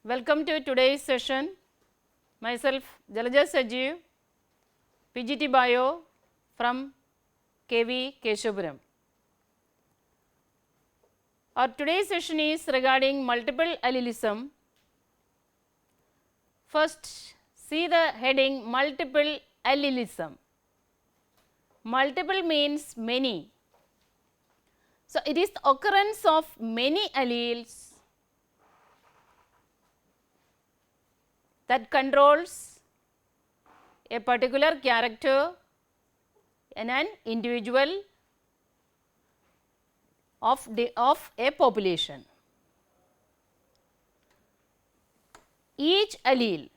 Welcome to today's session. Myself Jalaja Sajeev, PGT Bio from KV Keshapuram. Our today's session is regarding multiple allelism. First, see the heading multiple allelism. Multiple means many. So, it is the occurrence of many alleles that controls a particular character in an individual of a population. Each allele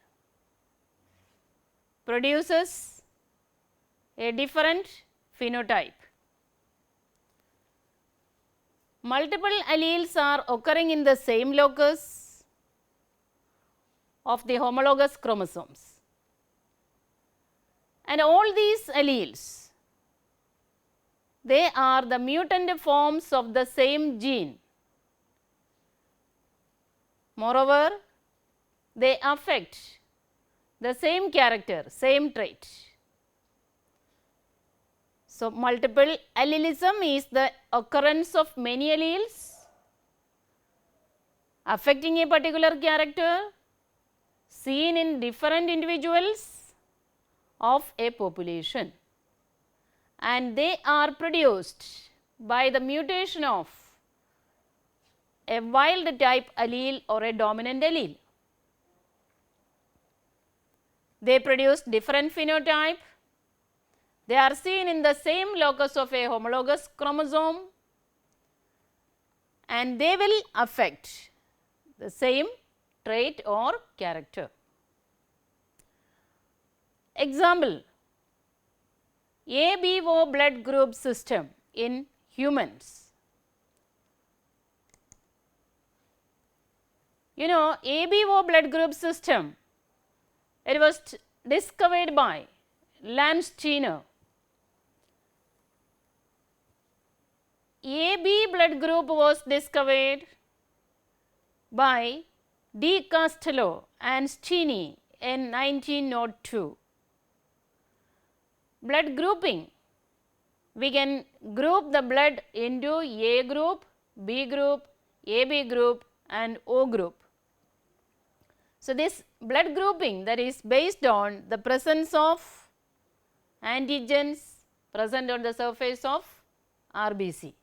produces a different phenotype. Multiple alleles are occurring in the same locus of the homologous chromosomes, and all these alleles, they are the mutant forms of the same gene. Moreover, they affect the same character, same trait. So, multiple allelism is the occurrence of many alleles affecting a particular character seen in different individuals of a population, and they are produced by the mutation of a wild type allele or a dominant allele. They produce different phenotype. They are seen in the same locus of a homologous chromosome, and they will affect the same trait or character. Example, ABO blood group system in humans. You know, ABO blood group system, it was discovered by Landsteiner. AB blood group was discovered by De Castello and Steiny in 1902. Blood grouping, we can group the blood into A group, B group, AB group and O group. So, this blood grouping, that is based on the presence of antigens present on the surface of RBC.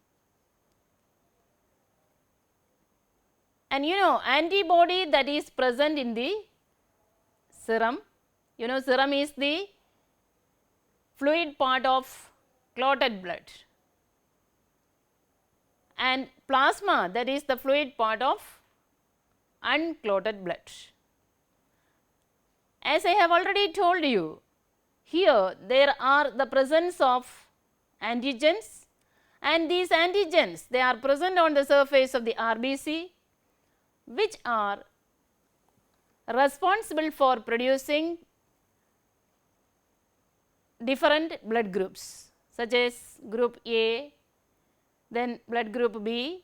And you know, antibody that is present in the serum, you know, serum is the fluid part of clotted blood, and plasma, that is the fluid part of unclotted blood. As I have already told you, here there are the presence of antigens, and these antigens, they are present on the surface of the RBC, which are responsible for producing different blood groups, such as group A, then blood group B,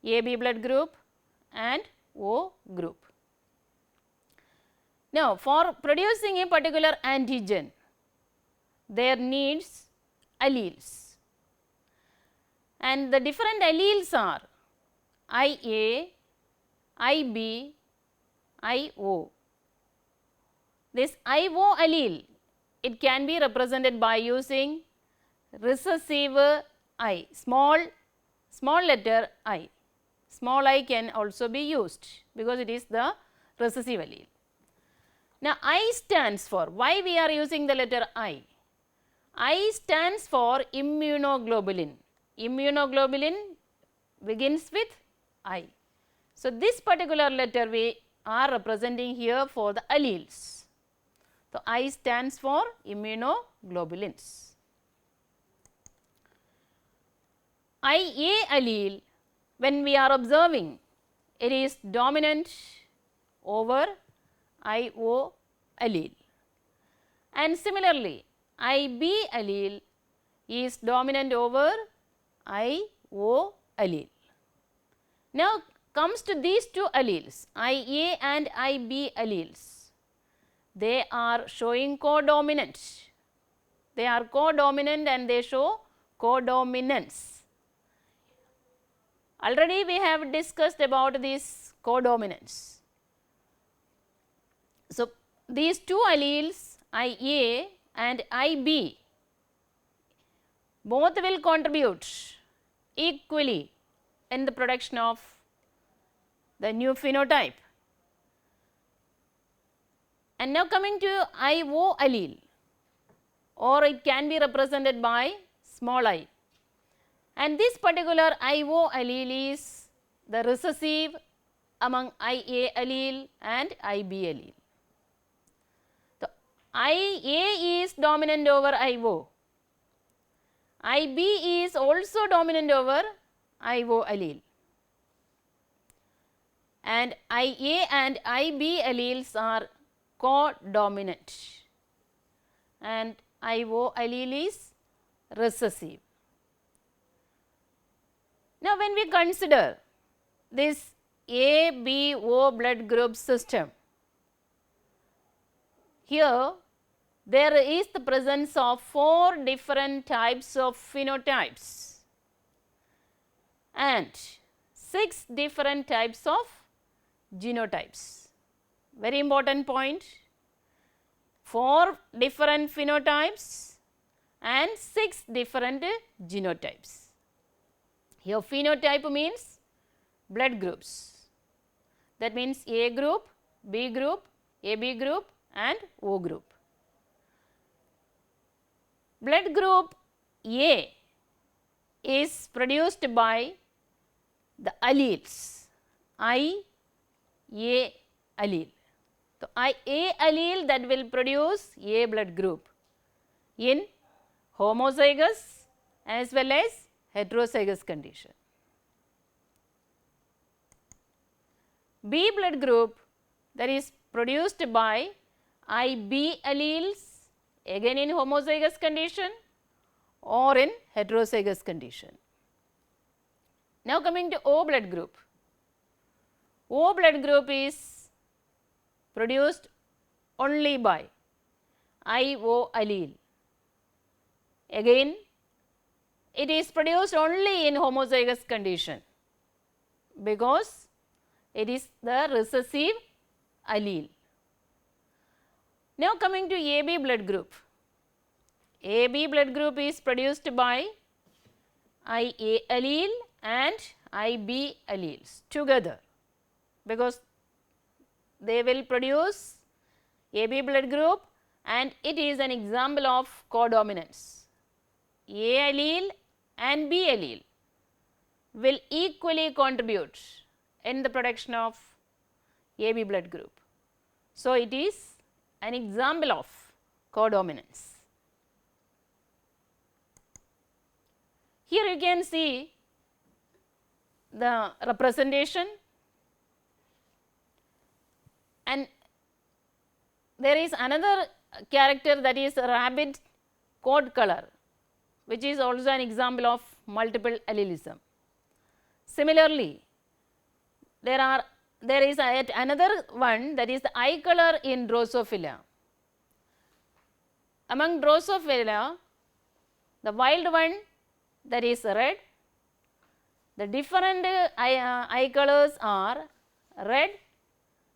AB blood group and O group. Now, for producing a particular antigen, there needs alleles, and the different alleles are IA, IB, IO. This IO allele, it can be represented by using recessive I, small letter I. Small I can also be used because it is the recessive allele. Now, I stands for, why we are using the letter I? I stands for immunoglobulin. Immunoglobulin begins with I. So, this particular letter we are representing here for the alleles. So, I stands for immunoglobulins. IA allele, when we are observing, it is dominant over IO allele, and similarly IB allele is dominant over IO allele. Now, comes to these two alleles, IA and IB alleles, they are showing codominant. They are codominant and they show codominance. Already we have discussed about this codominance. So, these two alleles IA and IB both will contribute equally in the production of the new phenotype. And now coming to IO allele, or it can be represented by small I. And this particular IO allele is the recessive among IA allele and IB allele. So, IA is dominant over IO. IB is also dominant over IO allele. And IA and IB alleles are codominant and IO allele is recessive. Now, when we consider this ABO blood group system, here there is the presence of 4 different types of phenotypes and 6 different types of genotypes. Very important point, 4 different phenotypes and 6 different genotypes. Here phenotype means blood groups, that means A group, B group, AB group and O group. Blood group A is produced by the alleles I, A allele. So, A allele that will produce A blood group in homozygous as well as heterozygous condition. B blood group that is produced by IB alleles again in homozygous condition or in heterozygous condition. Now coming to O blood group. O blood group is produced only by IO allele. Again it is produced only in homozygous condition because it is the recessive allele. Now coming to AB blood group. AB blood group is produced by IA allele and IB alleles together because they will produce AB blood group and it is an example of codominance. A allele and B allele will equally contribute in the production of AB blood group. So, it is an example of codominance. Here you can see the representation, and there is another character, that is rabbit coat color, which is also an example of multiple allelism. Similarly, there is another one, that is the eye color in Drosophila. Among Drosophila, the wild one, that is red. The different eye colors are red,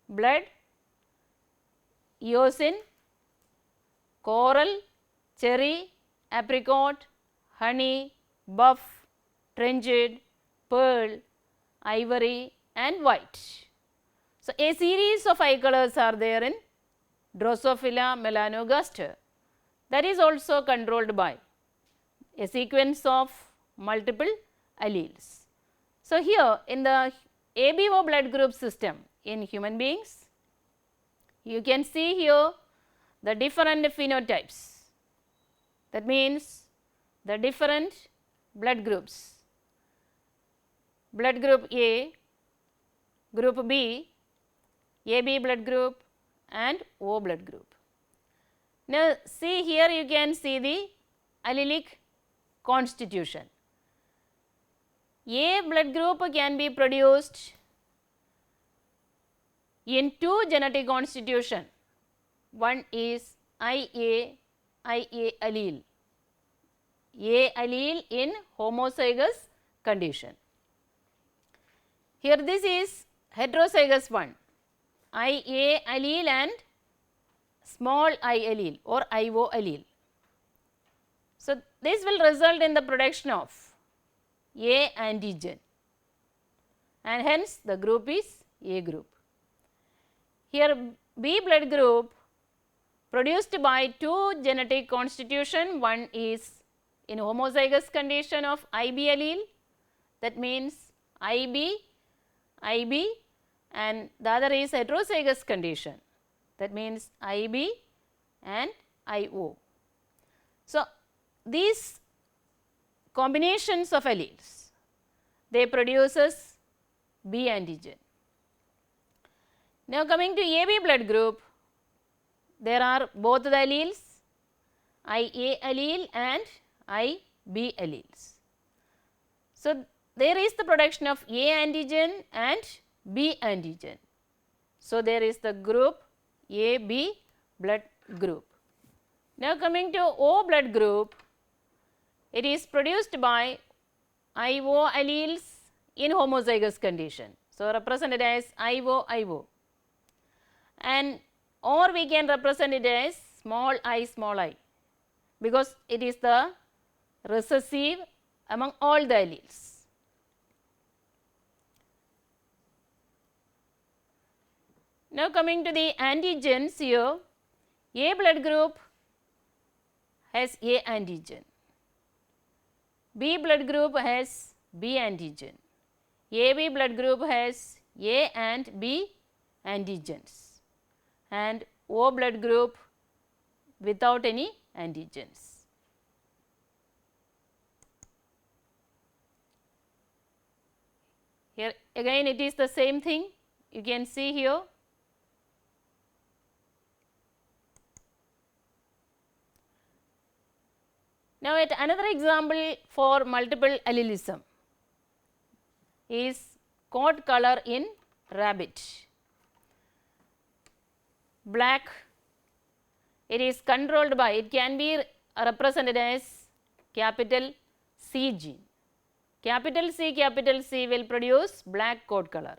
blood, eosin, coral, cherry, apricot, honey, buff, trenched, pearl, ivory and white. So, a series of eye colors are there in Drosophila melanogaster, that is also controlled by a sequence of multiple alleles. So, here in the ABO blood group system in human beings, you can see here the different phenotypes, that means the different blood groups, blood group A, group B, AB blood group and O blood group. Now, see here you can see the allelic constitution. A blood group can be produced in two genetic constitution. One is IA allele, A allele in homozygous condition. Here this is heterozygous one, IA allele and small I allele or IO allele. So, this will result in the production of A antigen and hence the group is A group. Here B blood group produced by two genetic constitution, one is in homozygous condition of IB allele, that means IB and the other is heterozygous condition, that means IB and IO. So, these combinations of alleles, they produces B antigen. Now, coming to AB blood group, there are both the alleles, IA allele and IB alleles. So, there is the production of A antigen and B antigen. So, there is the group AB blood group. Now, coming to O blood group, it is produced by IO alleles in homozygous condition. So, represented as IO and or we can represent it as small I because it is the recessive among all the alleles. Now, coming to the antigens here, A blood group has A antigen, B blood group has B antigen, AB blood group has A and B antigens and O blood group without any antigens. Here again it is the same thing, you can see here. Now, at another example for multiple allelism is coat color in rabbit. Black, it is controlled by, it can be represented as capital C gene. Capital C will produce black coat color.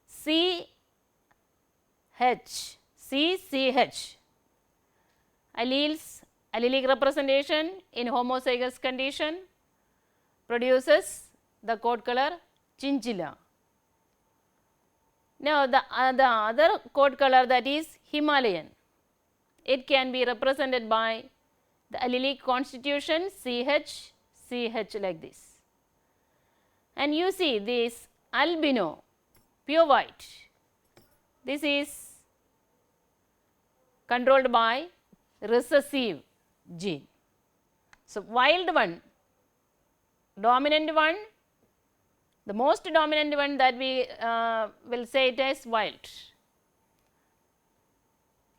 CH alleles, allelic representation in homozygous condition produces the coat color chinchilla. Now, the other coat color, that is Himalayan, it can be represented by the allelic constitution CH like this. And you see this albino, pure white, this is controlled by recessive gene. So, wild one, dominant one, the most dominant one that we will say it as wild.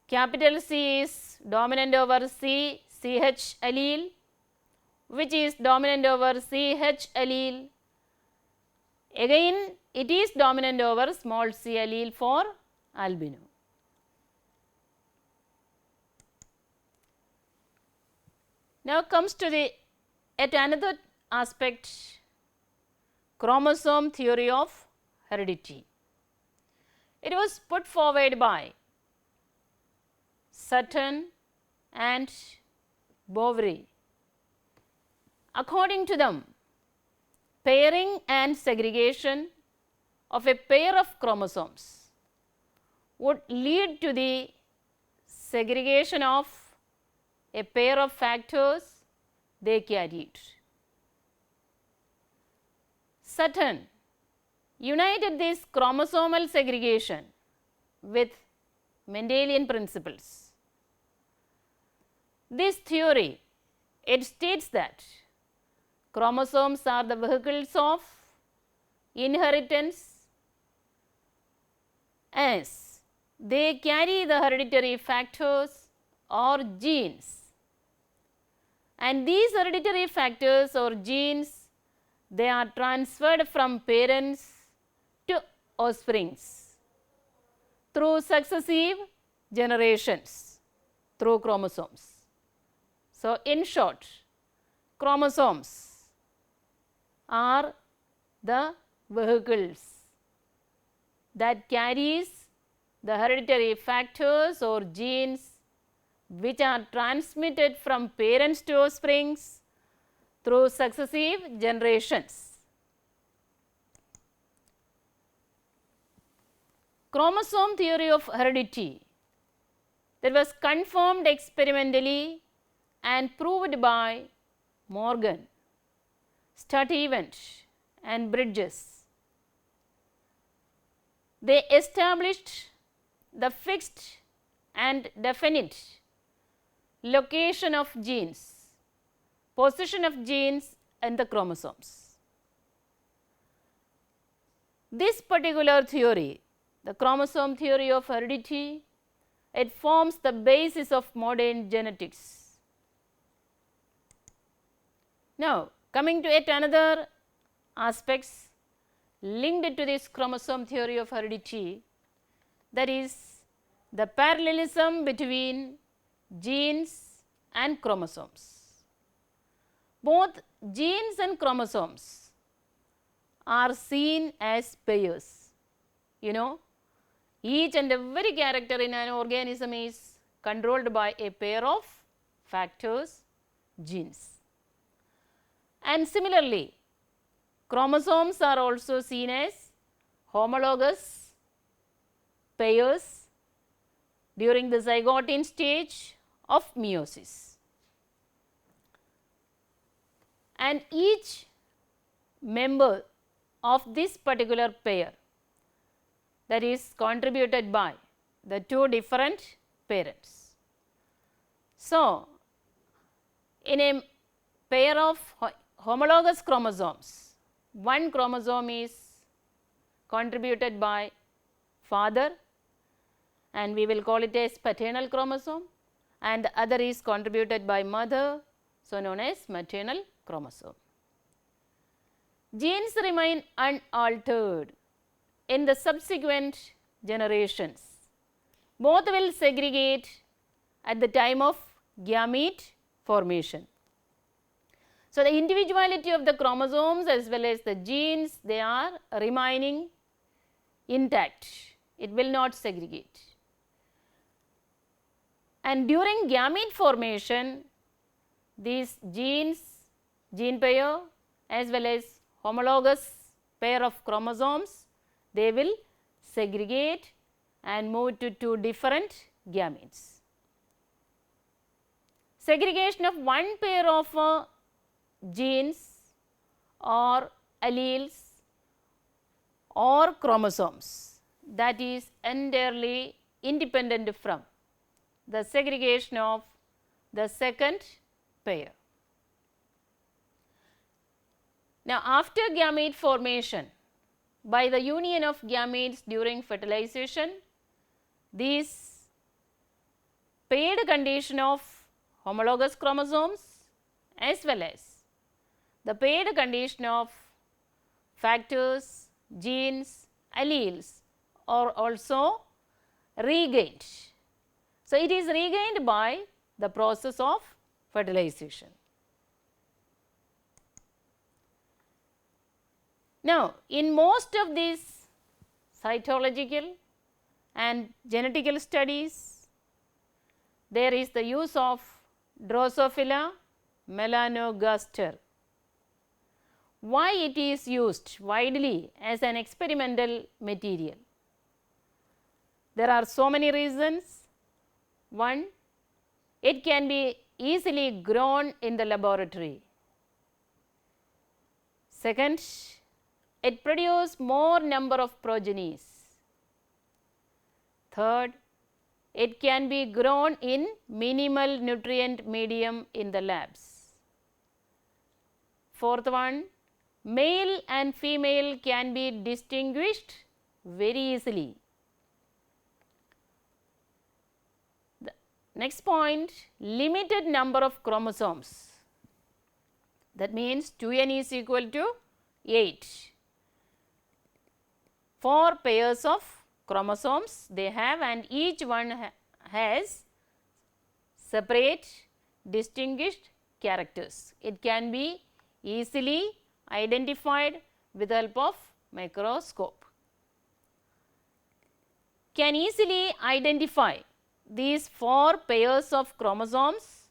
Capital C is dominant over CH allele, which is dominant over CH allele. Again it is dominant over small c allele for albino. Now, comes to the at another aspect, chromosome theory of heredity. It was put forward by Sutton and Boveri. According to them, pairing and segregation of a pair of chromosomes would lead to the segregation of a pair of factors they carried. Sutton united this chromosomal segregation with Mendelian principles. This theory, it states that chromosomes are the vehicles of inheritance as they carry the hereditary factors or genes, and these hereditary factors or genes, they are transferred from parents to offsprings. through successive generations through chromosomes. So, in short, chromosomes are the vehicles that carries the hereditary factors or genes which are transmitted from parents to offsprings through successive generations. Chromosome theory of heredity that was confirmed experimentally and proved by Morgan, Stuyvesant and Bridges. They established the fixed and definite location of genes, position of genes in the chromosomes. This particular theory, the chromosome theory of heredity, it forms the basis of modern genetics. Now, coming to yet another aspects linked to this chromosome theory of heredity, that is the parallelism between genes and chromosomes. Both genes and chromosomes are seen as pairs. You know, each and every character in an organism is controlled by a pair of factors, genes. And similarly, chromosomes are also seen as homologous pairs during the zygote stage of meiosis. And each member of this particular pair, that is contributed by the two different parents. So, in a pair of homologous chromosomes, one chromosome is contributed by father and we will call it as paternal chromosome, and the other is contributed by mother, so known as maternal chromosome. Genes remain unaltered in the subsequent generations. Both will segregate at the time of gamete formation. So, the individuality of the chromosomes as well as the genes, they are remaining intact, it will not segregate. And during gamete formation, these genes, gene pair as well as homologous pair of chromosomes, they will segregate and move to two different gametes. Segregation of one pair of genes or alleles or chromosomes, that is entirely independent from the segregation of the second pair. Now, after gamete formation, by the union of gametes during fertilization, these paired condition of homologous chromosomes as well as the paired condition of factors, genes, alleles are also regained. So, it is regained by the process of fertilization. Now, in most of these cytological and genetical studies, there is the use of Drosophila melanogaster. Why it is used widely as an experimental material? There are so many reasons. One, it can be easily grown in the laboratory. Second, it produces more number of progenies. Third, it can be grown in minimal nutrient medium in the labs. Fourth one, male and female can be distinguished very easily. The next point, limited number of chromosomes. That means 2n is equal to 8 for pairs of chromosomes they have, and each one has separate distinguished characters. It can be easily identified with the help of microscope. Can easily identify these 4 pairs of chromosomes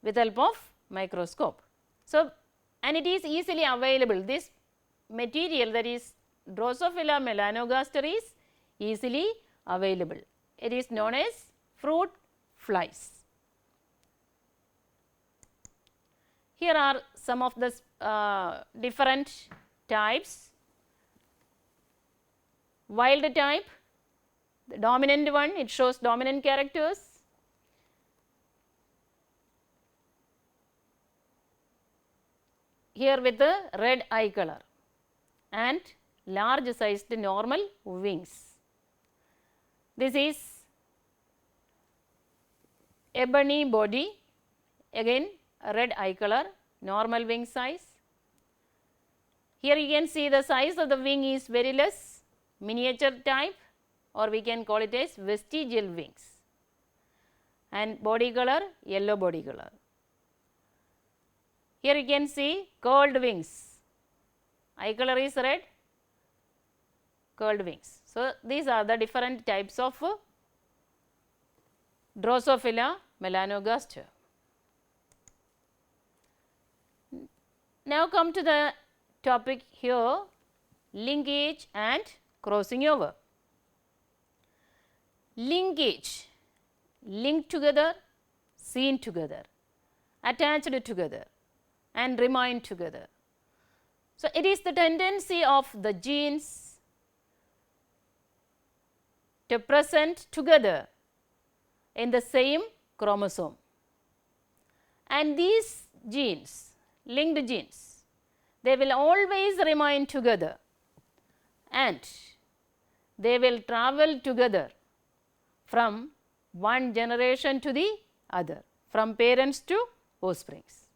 with the help of microscope. So, and it is easily available. This material, that is Drosophila melanogaster, is easily available. It is known as fruit flies. Here are some of the different types. Wild type, the dominant one, it shows dominant characters. Here with the red eye color and large sized normal wings. This is ebony body, again red eye color, normal wing size. Here you can see the size of the wing is very less, miniature type, or we can call it as vestigial wings, and body color yellow body color. Here you can see curled wings, eye color is red, curled wings. So, these are the different types of Drosophila melanogaster. Now come to the topic here, linkage and crossing over. Linkage, linked together, seen together, attached together, and remain together. So, it is the tendency of the genes to present together in the same chromosome, and these genes, linked genes, they will always remain together and they will travel together from one generation to the other, from parents to offsprings.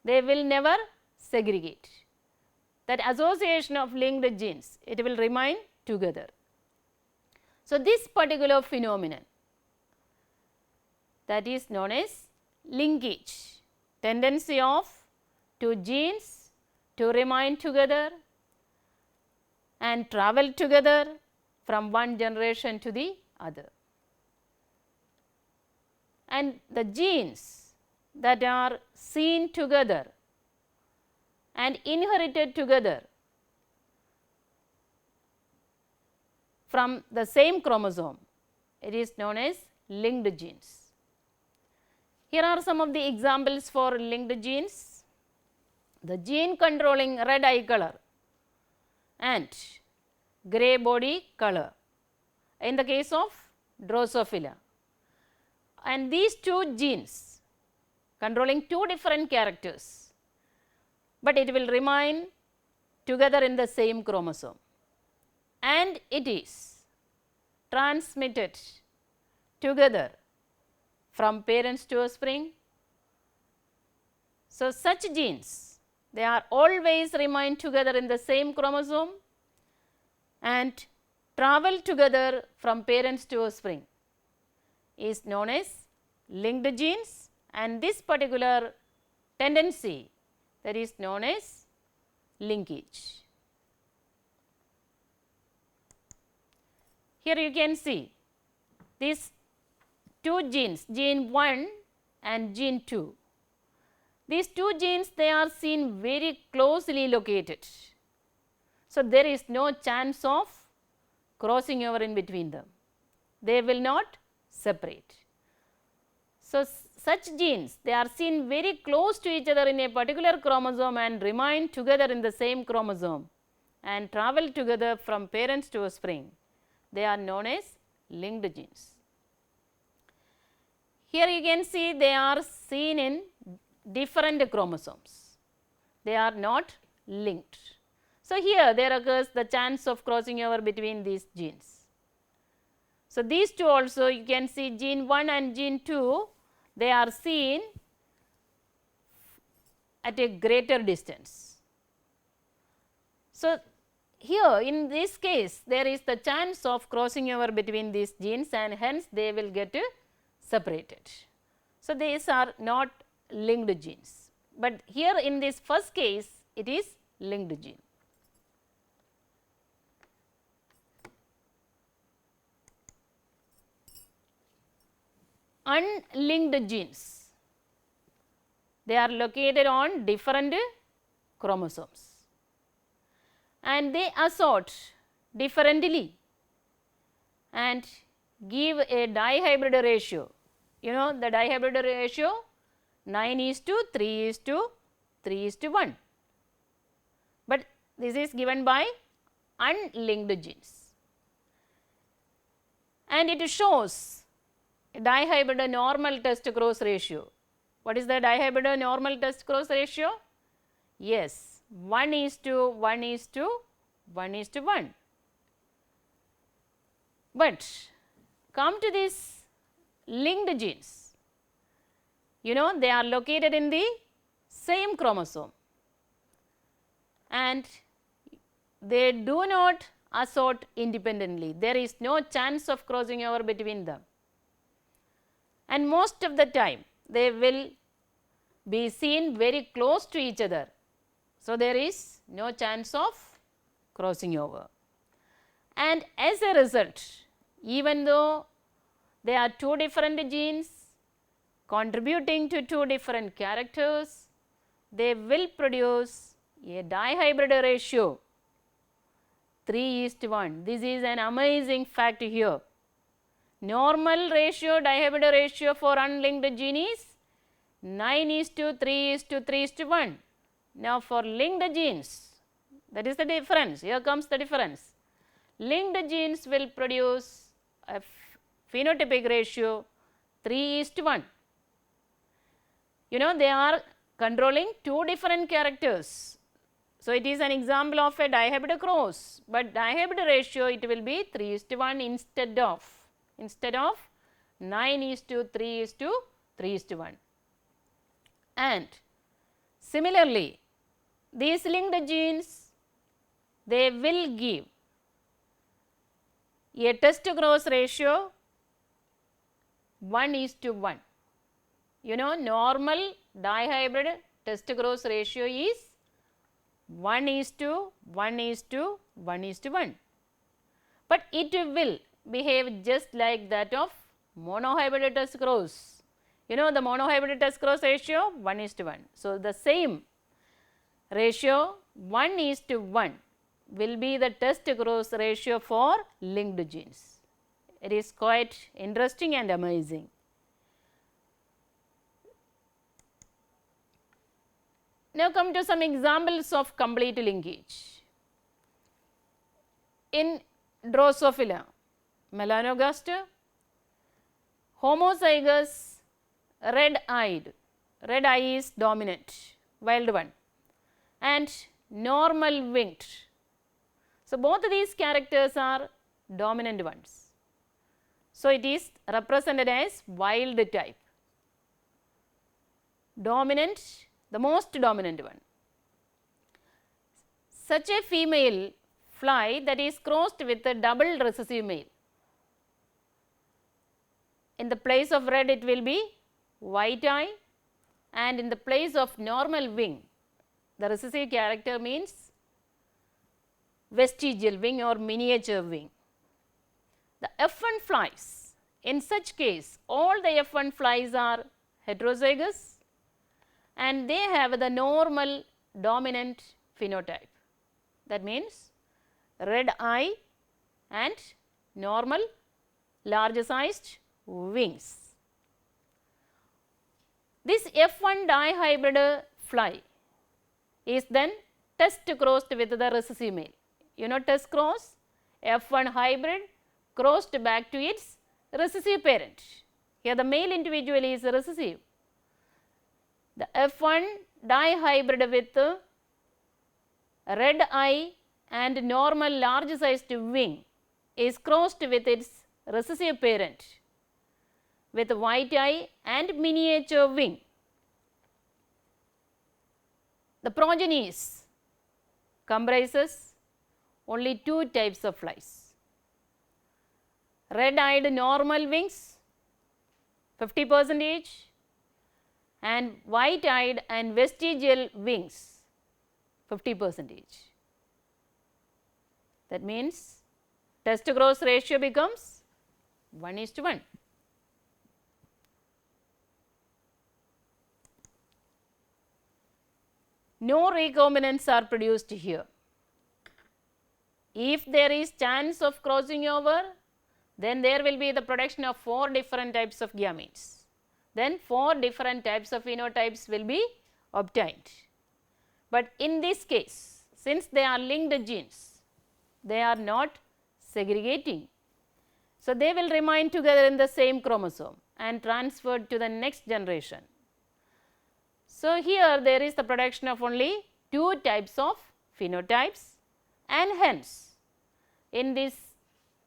They will never segregate. That association of linked genes, it will remain together. So, this particular phenomenon, that is known as linkage, tendency of two genes to remain together and travel together from one generation to the other. And the genes that are seen together and inherited together from the same chromosome, it is known as linked genes. Here are some of the examples for linked genes. The gene controlling red eye color and grey body color in the case of Drosophila, and these two genes controlling two different characters, but it will remain together in the same chromosome, and it is transmitted together from parents to offspring. So, such genes, they are always remain together in the same chromosome and travel together from parents to offspring, is known as linked genes, and this particular tendency, that is known as linkage. Here you can see these two genes, gene 1 and gene 2. These two genes, they are seen very closely located. So, there is no chance of crossing over in between them. They will not separate. So, such genes, they are seen very close to each other in a particular chromosome and remain together in the same chromosome and travel together from parents to offspring. They are known as linked genes. Here you can see they are seen in different chromosomes. They are not linked. So, here there occurs the chance of crossing over between these genes. So, these two also you can see gene 1 and gene 2, they are seen at a greater distance. So, here in this case there is the chance of crossing over between these genes and hence they will get separated. So, these are not linked genes, but here in this first case it is linked gene. Unlinked genes, they are located on different chromosomes and they assort differently and give a dihybrid ratio. You know the dihybrid ratio 9:3:3:1, but this is given by unlinked genes and it shows dihybrid normal test cross ratio. What is the dihybrid normal test cross ratio? Yes, 1:1:1:1. But come to these linked genes, you know they are located in the same chromosome and they do not assort independently. There is no chance of crossing over between them. And most of the time they will be seen very close to each other. So, there is no chance of crossing over. And as a result, even though they are two different genes contributing to two different characters, they will produce a dihybrid ratio 3:1. This is an amazing fact here. Normal ratio, dihybrid ratio for unlinked gene is 9:3:3:1. Now, for linked genes, that is the difference. Here comes the difference. Linked genes will produce a phenotypic ratio 3:1. You know they are controlling two different characters. So, it is an example of a dihybrid cross, but dihybrid ratio it will be 3:1 instead of 9:3:3:1. And similarly, these linked genes they will give a test cross ratio 1:1. You know normal dihybrid test cross ratio is 1:1:1:1, but it will behave just like that of monohybrid test cross. You know the monohybrid test cross ratio 1:1. So, the same ratio 1:1 will be the test cross ratio for linked genes. It is quite interesting and amazing. Now, come to some examples of complete linkage. In Drosophila melanogaster, homozygous red eye is dominant, wild one, and normal winged. So, both these characters are dominant ones. So, it is represented as wild type, dominant, the most dominant one. Such a female fly that is crossed with a double recessive male. In the place of red it will be white eye, and in the place of normal wing the recessive character means vestigial wing or miniature wing. The F1 flies, in such case all the F1 flies are heterozygous and they have the normal dominant phenotype. That means red eye and normal large sized wings. This F1 dihybrid fly is then test crossed with the recessive male. You know test cross, F1 hybrid crossed back to its recessive parent. Here the male individual is recessive. The F1 dihybrid with red eye and normal large sized wing is crossed with its recessive parent with white eye and miniature wing. The progenies comprises only 2 types of flies. Red-eyed normal wings 50% and white-eyed and vestigial wings 50%. That means test gross ratio becomes 1:1. No recombinants are produced here. If there is chance of crossing over, then there will be the production of 4 different types of gametes. Then 4 different types of phenotypes will be obtained. But in this case, since they are linked genes, they are not segregating. So, they will remain together in the same chromosome and transferred to the next generation. So, here there is the production of only 2 types of phenotypes, and hence in this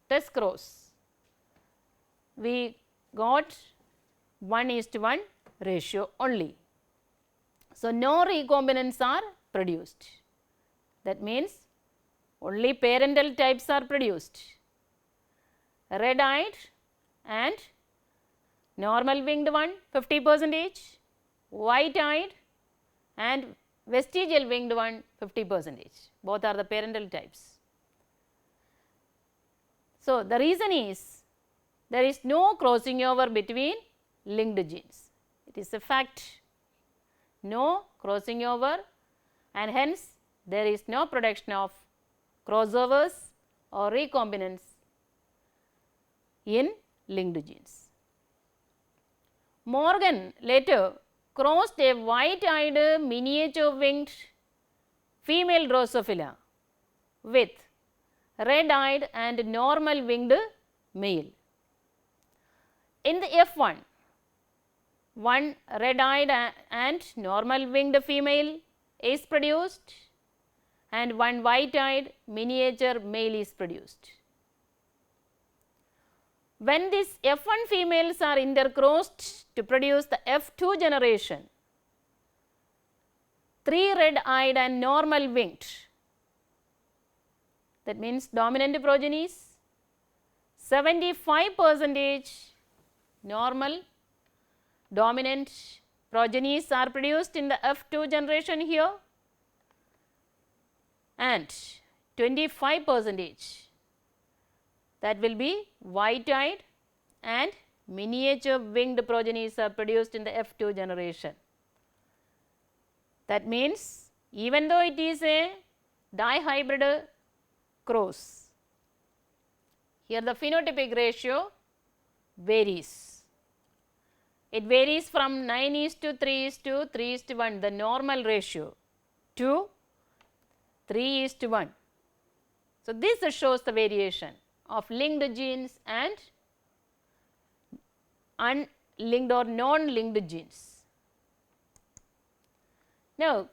test cross we got 1:1 ratio only. So, no recombinants are produced. That means only parental types are produced. Red-eyed and normal winged one 50%, white-eyed and vestigial winged one 50%. Both are the parental types. So, the reason is there is no crossing over between linked genes. It is a fact, no crossing over, and hence there is no production of crossovers or recombinants in linked genes. Morgan later crossed a white-eyed miniature winged female Drosophila with red-eyed and normal winged male. In the F1, one red-eyed and normal winged female is produced and one white-eyed miniature male is produced. When these F1 females are intercrossed to produce the F2 generation, 3 red-eyed and normal winged, that means dominant progenies, 75% normal dominant progenies are produced in the F2 generation here, and 25% that will be white-eyed and miniature winged progenies are produced in the F2 generation. That means even though it is a dihybrid cross, here the phenotypic ratio varies. It varies from 9:3:3:1, the normal ratio, to 3:1. So, this shows the variation of linked genes and unlinked or non-linked genes. Now,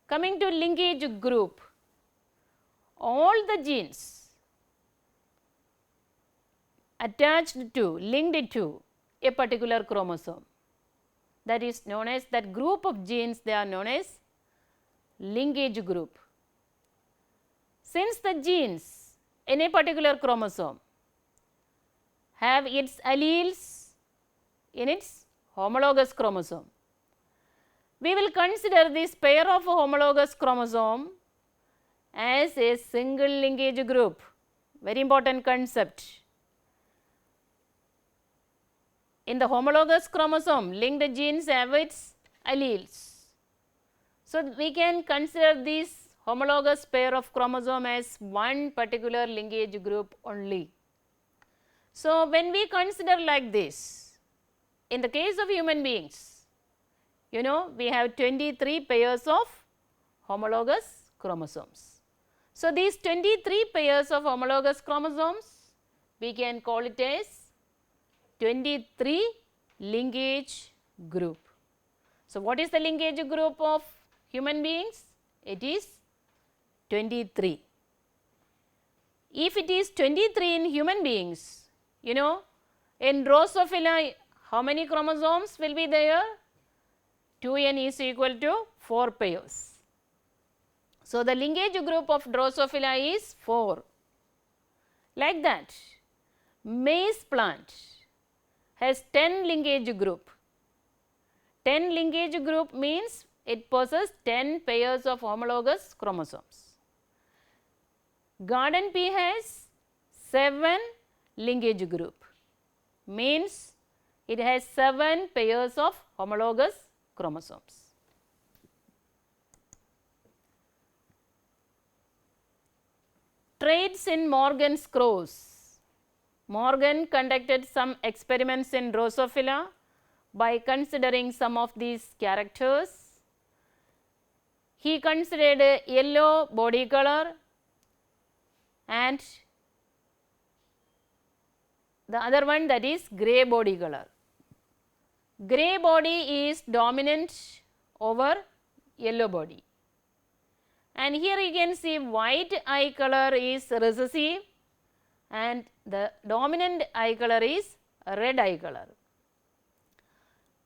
coming to linkage group, all the genes attached to, linked to a particular chromosome, that is known as, that group of genes, they are known as linkage group. Since the genes in a particular chromosome have its alleles in its homologous chromosome, we will consider this pair of homologous chromosome as a single linkage group. Very important concept. In the homologous chromosome, linked genes have its alleles. So, we can consider this homologous pair of chromosome as one particular linkage group only. So, when we consider like this, in the case of human beings, you know, we have 23 pairs of homologous chromosomes. So, these 23 pairs of homologous chromosomes, we can call it as 23 linkage group. So, what is the linkage group of human beings? It is 23. If it is 23 in human beings, you know, in Drosophila, how many chromosomes will be there? 2n is equal to 4 pairs. So, the linkage group of Drosophila is 4. Like that, maize plant has 10 linkage group. 10 linkage group means it possesses 10 pairs of homologous chromosomes. Garden pea has 7 linkage group, means it has 7 pairs of homologous chromosomes. Traits in Morgan's crows. Morgan conducted some experiments in Drosophila by considering some of these characters. He considered a yellow body color and the other one, that is grey body color. Grey body is dominant over yellow body. And here you can see white eye color is recessive and the dominant eye color is red eye color.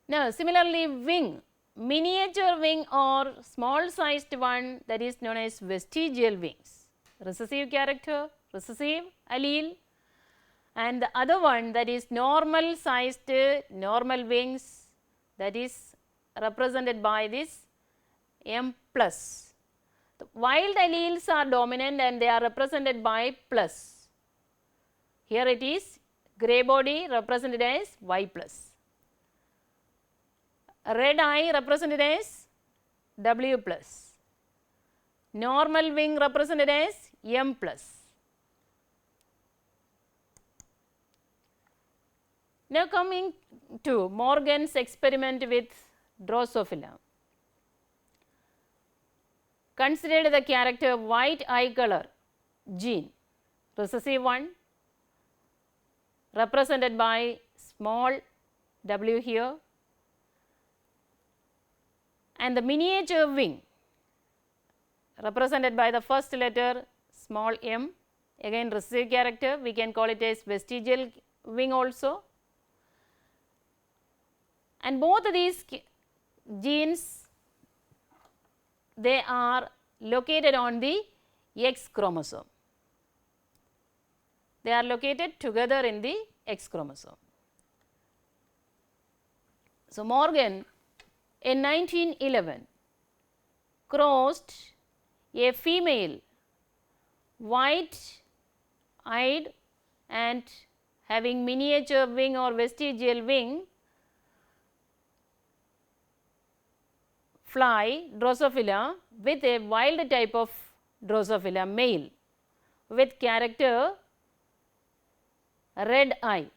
Now, similarly wing, miniature wing or small sized one, that is known as vestigial wings. Recessive character, recessive allele, and the other one, that is normal sized normal wings, that is represented by this M plus. The wild alleles are dominant and they are represented by plus. Here it is grey body represented as Y plus. Red eye represented as W plus. Normal wing represented as M plus. Now coming to Morgan's experiment with Drosophila. Consider the character white eye color gene, recessive one, represented by small w here, and the miniature wing represented by the first letter small m, again recessive character, we can call it as vestigial wing also. And both these genes, they are located on the X chromosome. They are located together in the X chromosome. So, Morgan in 1911 crossed a female white eyed and having miniature wing or vestigial wing fly Drosophila with a wild type of Drosophila male with character red eye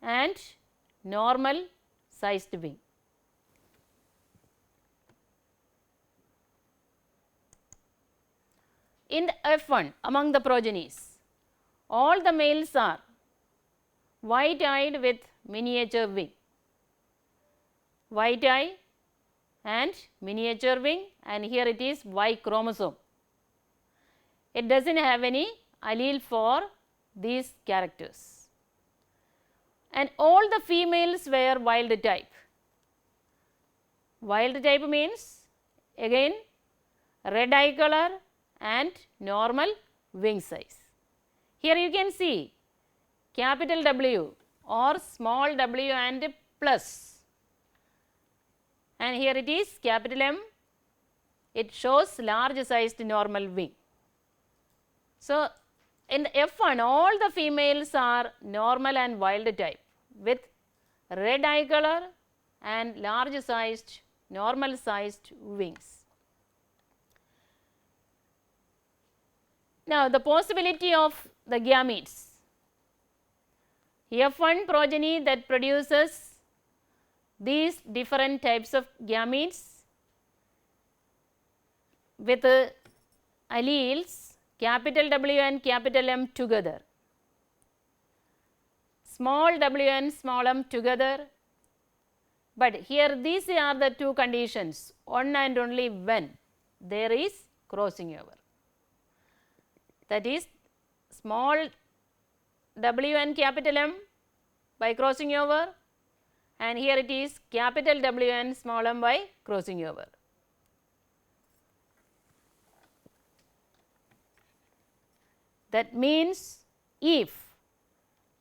and normal sized wing. In the F1 among the progenies, all the males are white eyed with miniature wing, white eye and miniature wing, and here it is Y chromosome. It does not have any allele for these characters, and all the females were wild type. Wild type means again red eye color and normal wing size. Here you can see capital W or small w and plus, and here it is capital M, it shows large sized normal wing. So, in the F1 all the females are normal and wild type with red eye color and large sized normal sized wings. Now, the possibility of the gametes. F1 progeny that produces these different types of gametes with alleles capital W and capital M together, small w and small m together, but here these are the two conditions, one and only when there is crossing over, that is small w and capital M by crossing over, and here it is capital W and small m by crossing over. That means if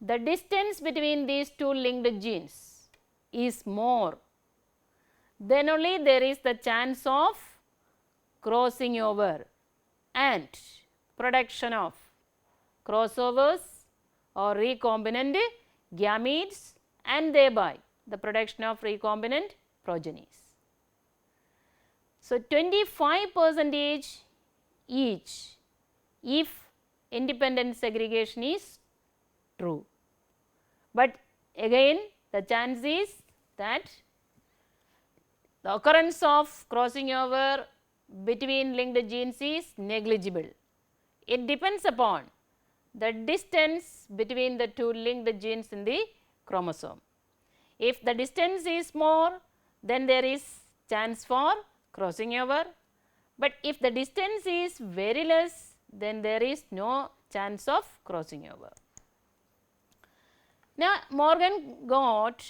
the distance between these two linked genes is more, then only there is the chance of crossing over and production of crossovers or recombinant gametes, and thereby the production of recombinant progenies. So, 25% each if independent segregation is true, but again the chance is that the occurrence of crossing over between linked genes is negligible. It depends upon the distance between the two linked genes in the chromosome. If the distance is more, then there is chance for crossing over, but if the distance is very less, then there is no chance of crossing over. Now, Morgan got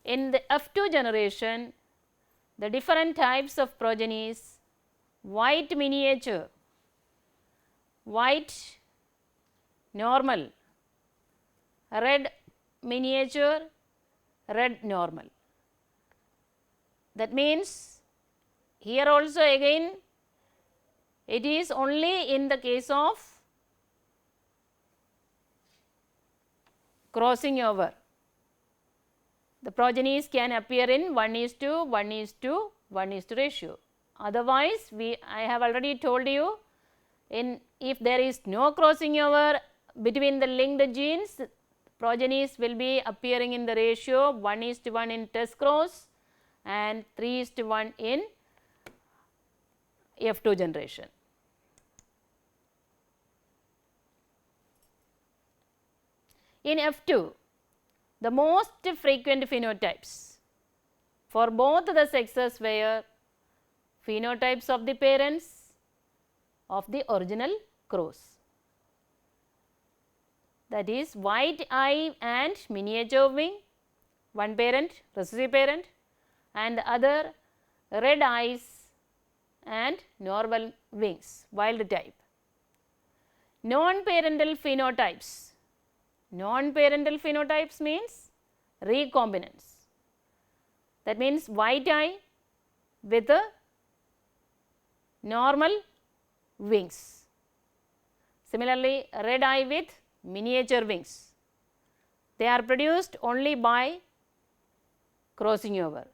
in the F2 generation the different types of progenies: white miniature, white normal, red miniature, red normal. That means here also again it is only in the case of crossing over. The progenies can appear in 1:1, 1:1 ratio. Otherwise, I have already told you, if there is no crossing over between the linked genes, progenies will be appearing in the ratio 1:1 in test cross and 3:1 in F2 generation. In F2, the most frequent phenotypes for both the sexes were phenotypes of the parents of the original cross, that is white eye and miniature wing, one parent recessive parent, and the other red eyes and normal wings, wild type. Non-parental phenotypes. Non-parental phenotypes means recombinants. That means white eye with a normal wings. Similarly, red eye with miniature wings. They are produced only by crossing over.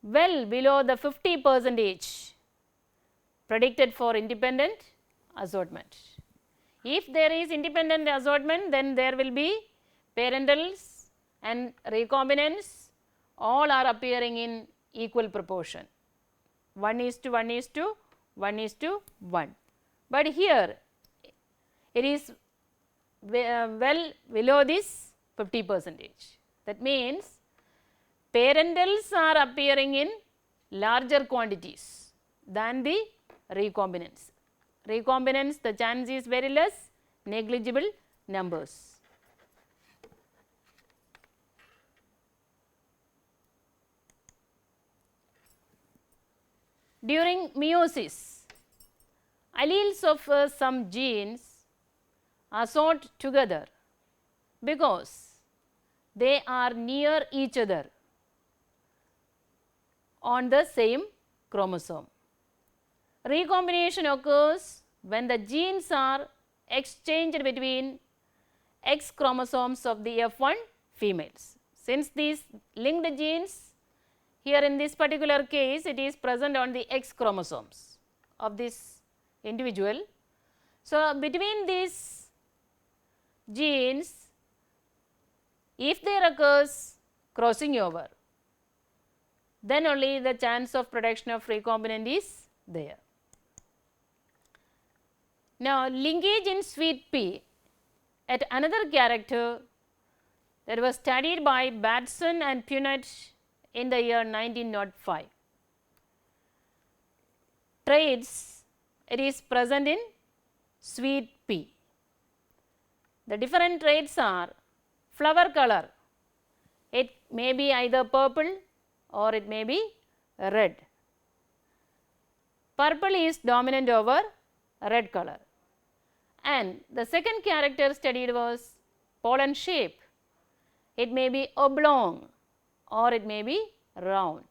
Well below the 50% predicted for independent assortment. If there is independent assortment, then there will be parentals and recombinants, all are appearing in equal proportion, 1:1, 1:1. But here it is well below this 50%. That means parentals are appearing in larger quantities than the recombinants. Recombinants, the chance is very less, negligible numbers. During meiosis, alleles of some genes assort together because they are near each other on the same chromosome. Recombination occurs when the genes are exchanged between X chromosomes of the F1 females. Since these linked genes, here in this particular case it is present on the X chromosomes of this individual. So, between these genes, if there occurs crossing over, then only the chance of production of recombinant is there. Now, linkage in sweet pea at another character that was studied by Batson and Punnett in the year 1905. Traits, it is present in sweet pea. The different traits are flower color, it may be either purple or it may be red. Purple is dominant over red color. And the second character studied was pollen shape. It may be oblong or it may be round,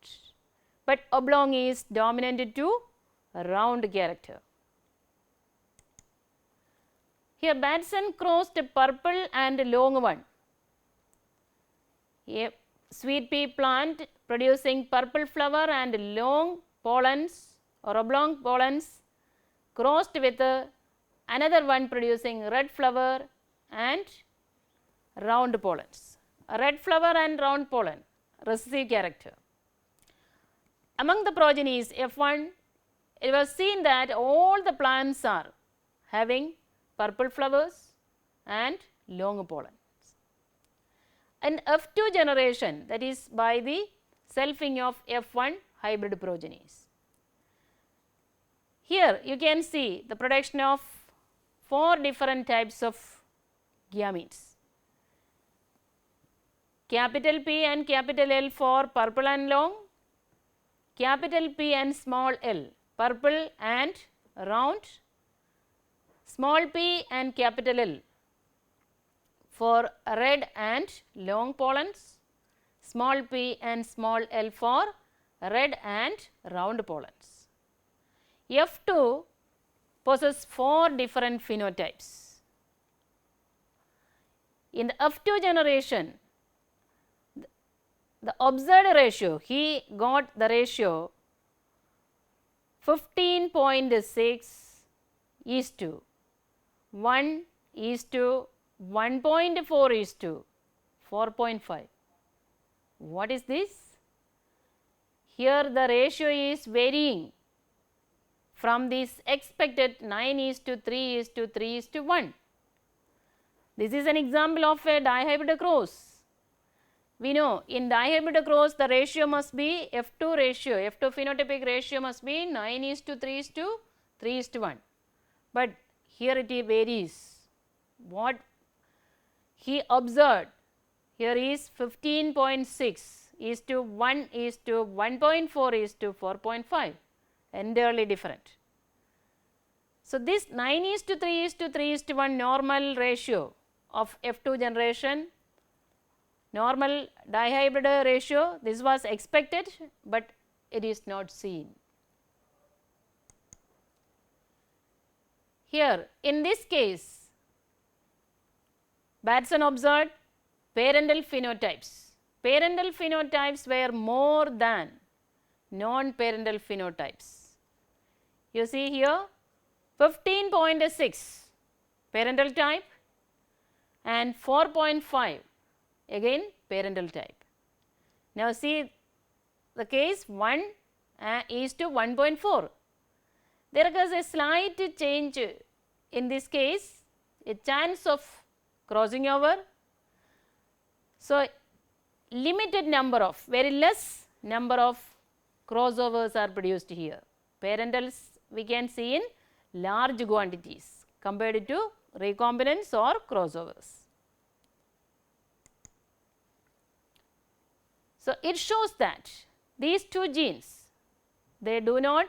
but oblong is dominant to round character. Here Batson crossed purple and long one. A sweet pea plant producing purple flower and long pollens or oblong pollens crossed with another one producing red flower and round pollens. A red flower and round pollen, recessive character. Among the progenies F1, it was seen that all the plants are having purple flowers and long pollens. In F2 generation, that is by the selfing of F1 hybrid progenies. Here you can see the production of 4 different types of gametes. Capital P and capital L for purple and long, capital P and small l purple and round, small p and capital L for red and long pollens, small p and small l for red and round pollens. F2 possesses 4 different phenotypes. In the F2 generation, the observed ratio, he got the ratio 15.6 is to 1 is to 1.4 is to 4.5. What is this? Here the ratio is varying from this expected 9 is to 3 is to 3 is to 1. This is an example of a dihybrid cross. We know in dihybrid cross the ratio must be F2 ratio, F2 phenotypic ratio must be 9 is to 3 is to 3 is to 1. But here it varies. What he observed here is 15.6 is to 1 is to 1.4 is to 4.5, entirely different. So, this 9 is to 3 is to 3 is to 1 normal ratio of F2 generation, normal dihybrid ratio, this was expected, but it is not seen. Here in this case, Batson observed parental phenotypes. Parental phenotypes were more than non-parental phenotypes. You see here 15.6 parental type and 4.5 again parental type. Now see the case 1 is to 1.4. There is a slight change in this case, a chance of crossing over. So, limited number of, very less number of crossovers are produced here. Parentals we can see in large quantities compared to recombinants or crossovers. So, it shows that these two genes, they do not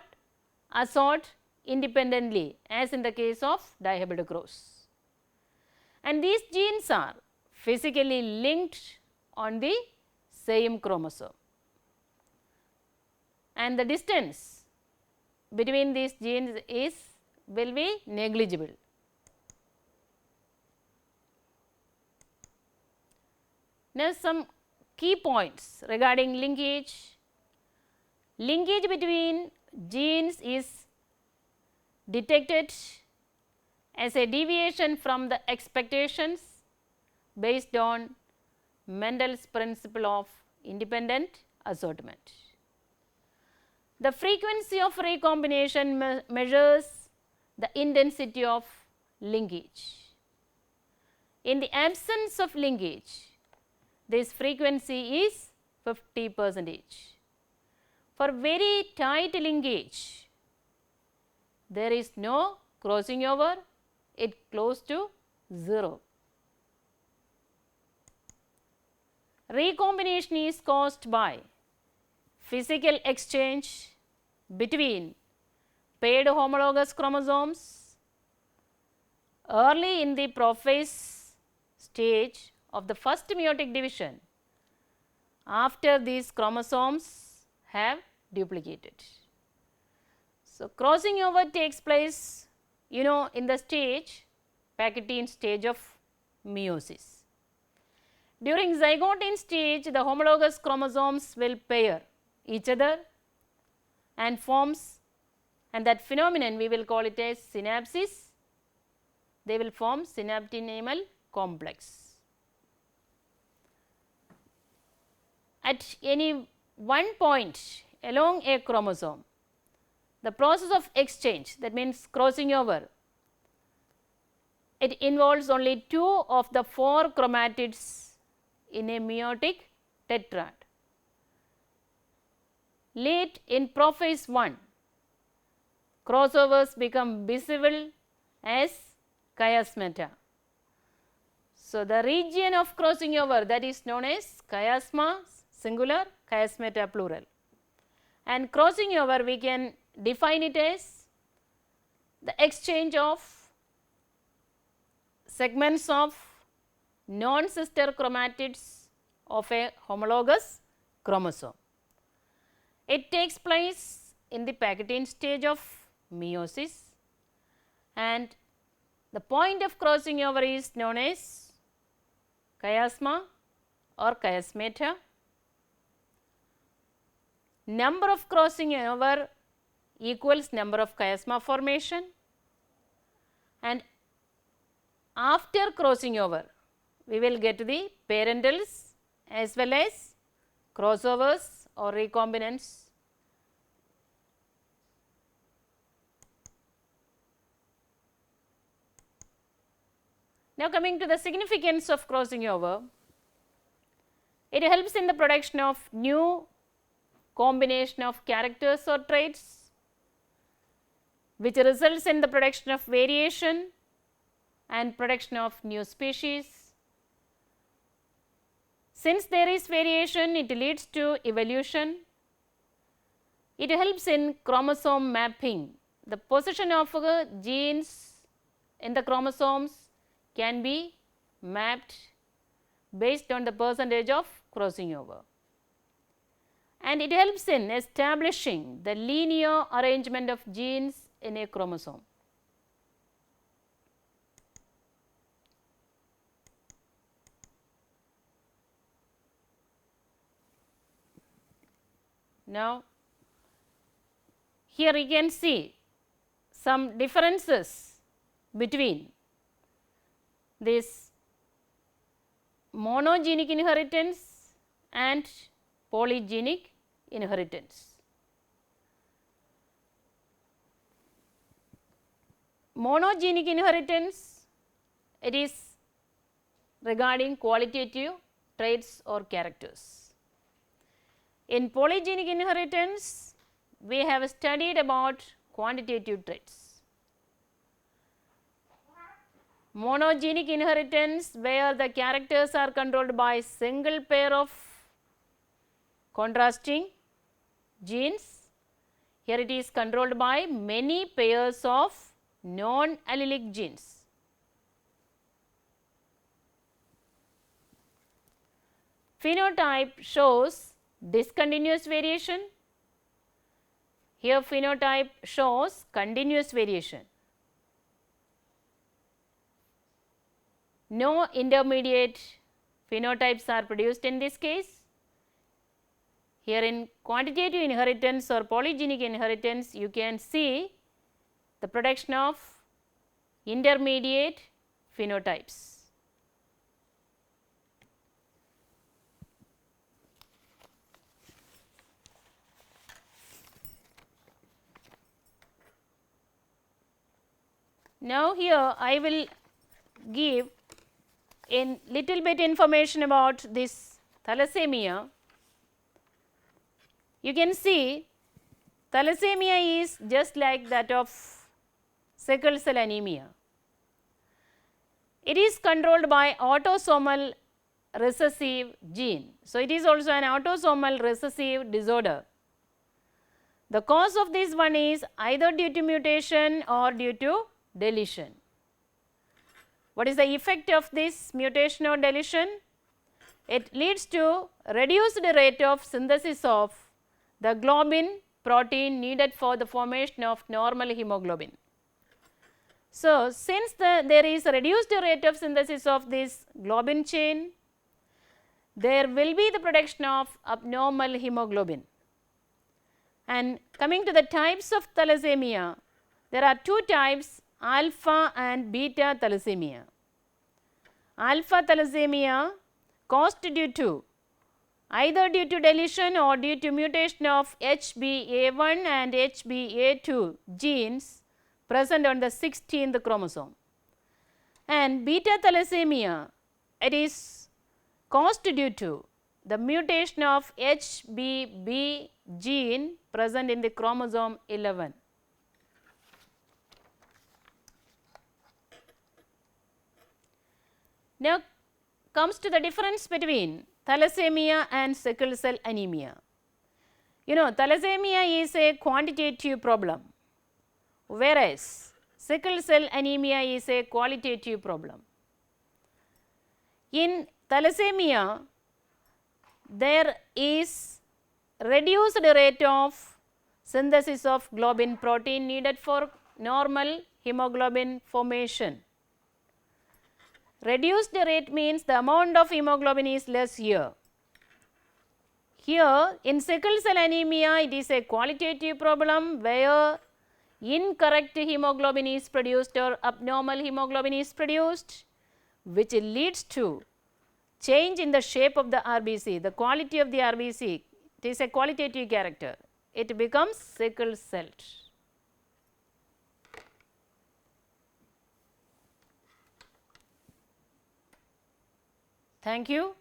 assort independently as in the case of dihybrid cross, and these genes are physically linked on the same chromosome, and the distance between these genes will be negligible. Now, some key points regarding linkage. Linkage between genes is detected as a deviation from the expectations based on Mendel's principle of independent assortment. The frequency of recombination measures the intensity of linkage. In the absence of linkage, this frequency is 50%. For very tight linkage, there is no crossing over, it close to 0. Recombination is caused by physical exchange between paired homologous chromosomes early in the prophase stage of the first meiotic division after these chromosomes have duplicated. So, crossing over takes place in the Pachytene stage of meiosis. During zygote stage, the homologous chromosomes will pair each other and forms, and that phenomenon we will call it as synapsis. They will form synaptonemal complex. At any one point along a chromosome, the process of exchange, that means crossing over, it involves only 2 of the 4 chromatids in a meiotic tetrad. Late in prophase 1, crossovers become visible as chiasmata. So, the region of crossing over, that is known as chiasma singular, chiasmata plural, and crossing over we can define it as the exchange of segments of non-sister chromatids of a homologous chromosome. It takes place in the Pachytene stage of meiosis, and the point of crossing over is known as chiasma or chiasmata. Number of crossing over equals number of chiasma formation, and after crossing over we will get the parentals as well as crossovers or recombinants. Now, coming to the significance of crossing over, it helps in the production of new combination of characters or traits, which results in the production of variation and production of new species. Since there is variation, it leads to evolution. It helps in chromosome mapping. The position of genes in the chromosomes can be mapped based on the percentage of crossing over, and it helps in establishing the linear arrangement of genes in a chromosome. Now, here you can see some differences between this monogenic inheritance and polygenic inheritance. Monogenic inheritance, it is regarding qualitative traits or characters. In polygenic inheritance, we have studied about quantitative traits. Monogenic inheritance, where the characters are controlled by single pair of contrasting genes. Here it is controlled by many pairs of non-allelic genes. Phenotype shows discontinuous variation. Here phenotype shows continuous variation. No intermediate phenotypes are produced in this case. Here in quantitative inheritance or polygenic inheritance, you can see the production of intermediate phenotypes. Now, here I will give a little bit information about this thalassemia. You can see thalassemia is just like that of sickle cell anemia. It is controlled by autosomal recessive gene. So, it is also an autosomal recessive disorder. The cause of this one is either due to mutation or due to deletion. What is the effect of this mutation or deletion? It leads to reduced rate of synthesis of the globin protein needed for the formation of normal hemoglobin. So, since there is a reduced rate of synthesis of this globin chain, there will be the production of abnormal hemoglobin. And coming to the types of thalassemia, there are two types, alpha and beta thalassemia. Alpha thalassemia caused either due to deletion or due to mutation of HbA1 and HbA2 genes present on the 16th chromosome. And beta thalassemia, it is caused due to the mutation of HbB gene present in the chromosome 11. Now comes to the difference between thalassemia and sickle cell anemia. You know, thalassemia is a quantitative problem, whereas sickle cell anemia is a qualitative problem. In thalassemia, there is reduced rate of synthesis of globin protein needed for normal hemoglobin formation. Reduced rate means the amount of hemoglobin is less here. Here in sickle cell anemia, it is a qualitative problem where incorrect hemoglobin is produced or abnormal hemoglobin is produced, which leads to change in the shape of the RBC, the quality of the RBC. It is a qualitative character. It becomes sickle cell. Thank you.